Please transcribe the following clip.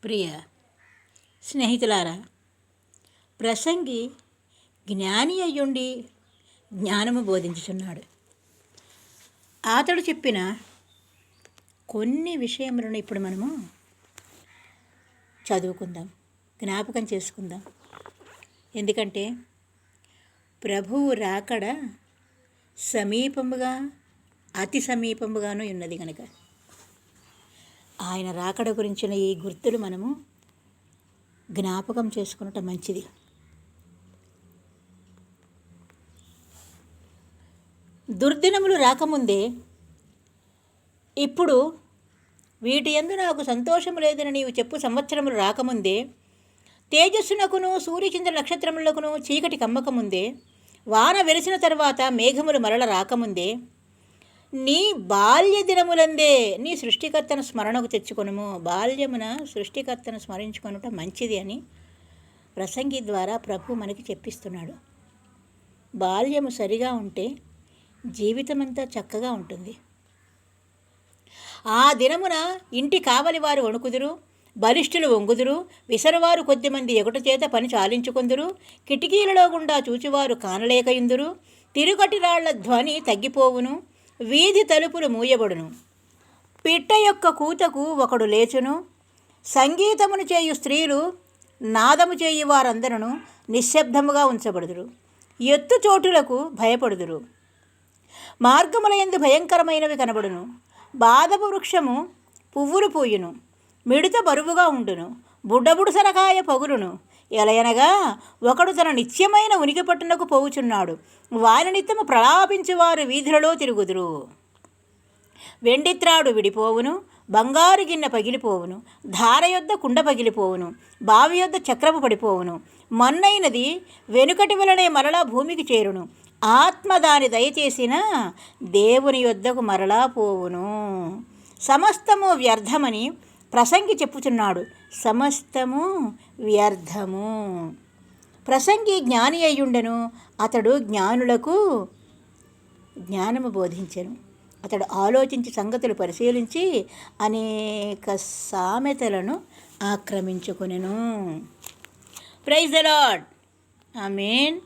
ప్రియ స్నేహితులారా, ప్రసంగి జ్ఞాని అయ్యుండి జ్ఞానము బోధించుచున్నాడు. అతడు చెప్పిన కొన్ని విషయములను ఇప్పుడు మనము చదువుకుందాం, జ్ఞాపకం చేసుకుందాం. ఎందుకంటే ప్రభువు రాకడ సమీపముగా, అతి సమీపముగాను ఉన్నది కనుక ఆయన రాకడ గురించిన ఈ గుర్తులు మనము జ్ఞాపకం చేసుకునటం మంచిది. దుర్దినములు రాకముందే, ఇప్పుడు వీటి యందు నాకు సంతోషము లేదని నీవు చెప్పు సంవత్సరములు రాకముందే, తేజస్సునకును సూర్యచంద్ర నక్షత్రములకును చీకటి కమ్మకముందే, వాన వెలిసిన తర్వాత మేఘములు మరల రాకముందే, నీ బాల్య దినములందే నీ సృష్టికర్తను స్మరణకు తెచ్చుకొనుము. బాల్యమున సృష్టికర్తను స్మరించుకొనుట మంచిది అని ప్రసంగి ద్వారా ప్రభు మనకి చెప్పిస్తున్నాడు. బాల్యము సరిగా ఉంటే జీవితమంతా చక్కగా ఉంటుంది. ఆ దినమున ఇంటి కావలి వారు వణుకుదురు, బలిష్ఠులు వంగుదురు, విసరవారు కొద్దిమంది ఎగుట చేత పని చాలించుకొందురు, కిటికీలలో గుండా చూచివారు కానలేకయుందురు, తిరుగటి రాళ్ల ధ్వని తగ్గిపోవును, వీధి తలుపులు మూయబడును, పిట్ట యొక్క కూతకు ఒకడు లేచును, సంగీతమును చేయు స్త్రీలు నాదము చేయు వారందరూ నిశ్శబ్దముగా ఉంచబడుదురు, ఎత్తు చోటులకు భయపడుదురు, మార్గములయందు భయంకరమైనవి కనబడును, బాదపు వృక్షము పువ్వులు పూయును, మిడత బరువుగా ఉండును, బుడ్డబుడు సరకాయ పగులును, ఎలయనగా ఒకడు తన నిత్యమైన ఉనికి పట్టునకు పోవుచున్నాడు, వారి నిత్యము ప్రలాపించువారు వీధులలో తిరుగుదురు. వెండిత్రాడు విడిపోవును, బంగారు గిన్నె పగిలిపోవును, ధార యొద్ద కుండ పగిలిపోవును, బావి యొద్ద చక్రము పడిపోవును, మన్నైనది వెనుకటి వలనే మరలా భూమికి చేరును, ఆత్మ దాని దయచేసిన దేవుని యొద్దకు మరలా పోవును. సమస్తము వ్యర్థమని ప్రసంగి చెప్పుచున్నాడు. సమస్తము వ్యర్థము. ప్రసంగి జ్ఞాని అయ్యుండెను, అతడు జ్ఞానులకు జ్ఞానము బోధించెను. అతడు ఆలోచించి సంగతులు పరిశీలించి అనేక సామెతలను ఆక్రమించుకొనెను. Praise the lord. ఆమేన్.